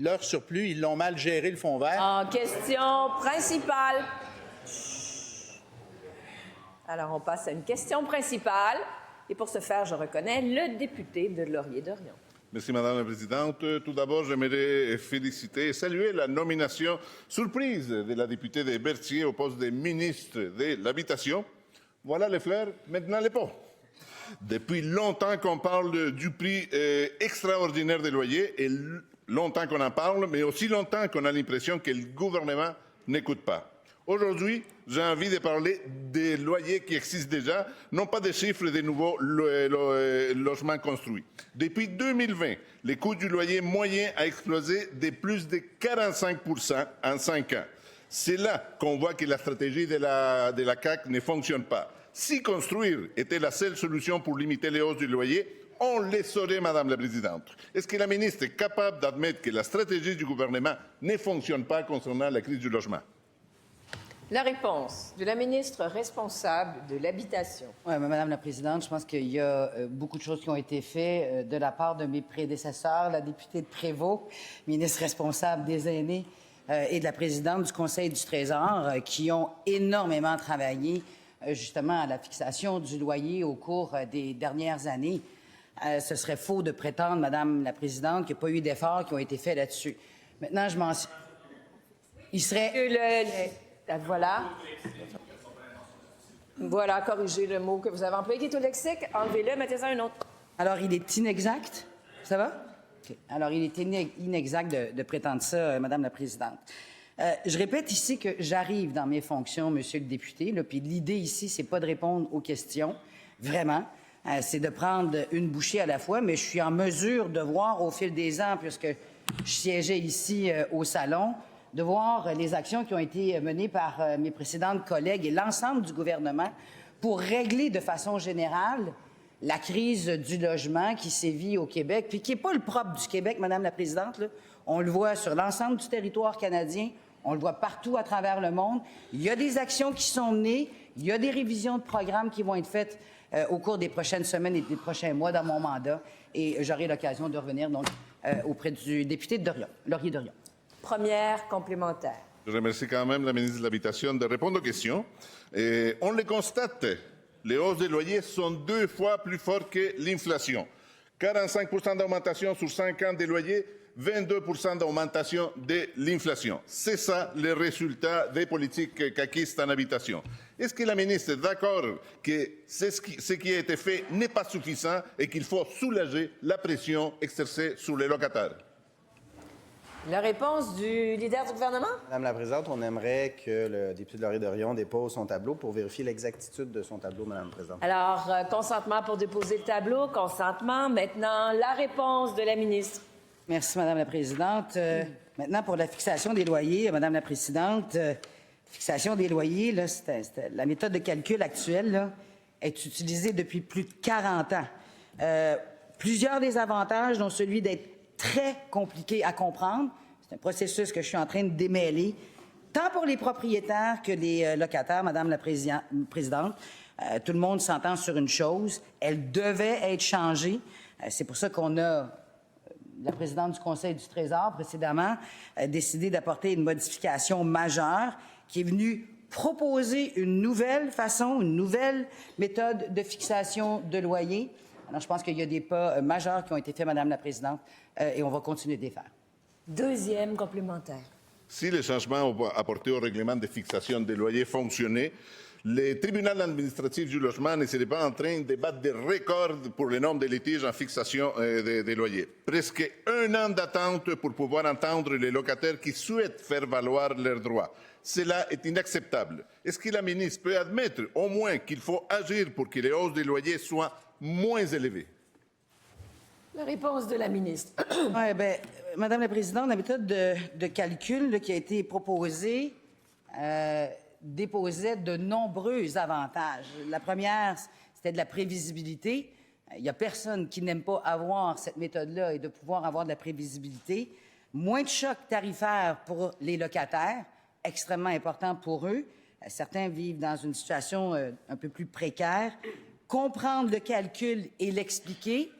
Leur surplus, ils l'ont mal géré, le fonds vert. En question principale. Alors, on passe à une question principale. Et pour ce faire, je reconnais le député de Laurier-Dorion. Merci, Madame la Présidente. Tout d'abord, j'aimerais féliciter et saluer la nomination surprise de la députée de Berthier au poste de ministre de l'Habitation. Voilà les fleurs, maintenant les pots. Depuis longtemps qu'on parle du prix extraordinaire des loyers et longtemps qu'on en parle, mais aussi longtemps qu'on a l'impression que le gouvernement n'écoute pas. Aujourd'hui, j'ai envie de parler des loyers qui existent déjà, non pas des chiffres des nouveaux logements construits. Depuis 2020, le coût du loyer moyen a explosé de plus de 45% en 5 ans. C'est là qu'on voit que la stratégie de la CAQ ne fonctionne pas. Si construire était la seule solution pour limiter les hausses du loyer, on les saurait, Madame la Présidente. Est-ce que la ministre est capable d'admettre que la stratégie du gouvernement ne fonctionne pas concernant la crise du logement? La réponse de la ministre responsable de l'Habitation. Oui, Madame la Présidente, je pense qu'il y a beaucoup de choses qui ont été faites de la part de mes prédécesseurs, la députée de Prévost, ministre responsable des aînés, et de la présidente du Conseil du Trésor, qui ont énormément travaillé justement à la fixation du loyer au cours des dernières années. Ce serait faux de prétendre, Madame la Présidente, qu'il n'y a pas eu d'efforts qui ont été faits là-dessus. Maintenant, je m'en... Il serait... Voilà. Voilà, corrigez le mot que vous avez employé, qui est au lexique. Enlevez-le, mettez-en un autre. Alors, il est inexact? Ça va? Okay. Alors, il est inexact de prétendre ça, Madame la Présidente. Je répète ici que j'arrive dans mes fonctions, Monsieur le député, puis l'idée ici, c'est pas de répondre aux questions, vraiment. C'est de prendre une bouchée à la fois, mais je suis en mesure de voir au fil des ans, puisque je siégeais ici au salon, de voir les actions qui ont été menées par mes précédentes collègues et l'ensemble du gouvernement pour régler de façon générale la crise du logement qui sévit au Québec, puis qui n'est pas le propre du Québec, Madame la Présidente. Là. On le voit sur l'ensemble du territoire canadien, on le voit partout à travers le monde. Il y a des actions qui sont menées, il y a des révisions de programmes qui vont être faites au cours des prochaines semaines et des prochains mois dans mon mandat, et j'aurai l'occasion de revenir donc auprès du député de Laurier-Dorion. Première complémentaire. Je remercie quand même la ministre de l'Habitation de répondre aux questions. Et on le constate, les hausses des loyers sont 2 fois plus fortes que l'inflation. 45% d'augmentation sur 5 ans des loyers, 22% d'augmentation de l'inflation. C'est ça le résultat des politiques caquistes en habitation. Est-ce que la ministre est d'accord que ce qui a été fait n'est pas suffisant et qu'il faut soulager la pression exercée sur les locataires? La réponse du leader du gouvernement? Madame la Présidente, on aimerait que le député de Laurier-Dorion dépose son tableau pour vérifier l'exactitude de son tableau, Madame la Présidente. Alors, consentement pour déposer le tableau, consentement. Maintenant, la réponse de la ministre. Merci, Madame la Présidente. Maintenant, pour la fixation des loyers, Madame la Présidente, fixation des loyers, là, la méthode de calcul actuelle là, est utilisée depuis plus de 40 ans. Plusieurs des avantages, dont celui d'être très compliqué à comprendre. C'est un processus que je suis en train de démêler, tant pour les propriétaires que les locataires, Madame la Présidente. Tout le monde s'entend sur une chose, elle devait être changée. C'est pour ça qu'on a, la présidente du Conseil du Trésor précédemment, décidé d'apporter une modification majeure qui est venue proposer une nouvelle façon, une nouvelle méthode de fixation de loyer. Alors, je pense qu'il y a des pas majeurs qui ont été faits, Madame la Présidente, et on va continuer de les faire. Deuxième complémentaire. Si les changements apportés au règlement de fixation des loyers fonctionnaient, le tribunal administratif du logement ne serait pas en train de battre des records pour le nombre de litiges en fixation des loyers. Presque 1 an d'attente pour pouvoir entendre les locataires qui souhaitent faire valoir leurs droits. Cela est inacceptable. Est-ce que la ministre peut admettre au moins qu'il faut agir pour que les hausses des loyers soient moins élevées? La réponse de la ministre. Oui, bien, Madame la Présidente, la méthode de calcul là, qui a été proposée déposait de nombreux avantages. La première, c'était de la prévisibilité. Il n'y a personne qui n'aime pas avoir cette méthode-là et de pouvoir avoir de la prévisibilité. Moins de chocs tarifaires pour les locataires, extrêmement important pour eux. Certains vivent dans une situation un peu plus précaire. Comprendre le calcul et l'expliquer.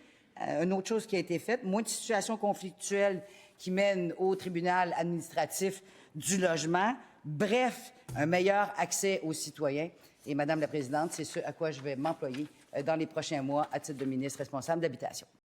Une autre chose qui a été faite, moins de situations conflictuelles qui mène au tribunal administratif du logement. Bref, un meilleur accès aux citoyens. Et, Madame la Présidente, c'est ce à quoi je vais m'employer dans les prochains mois à titre de ministre responsable d'Habitation.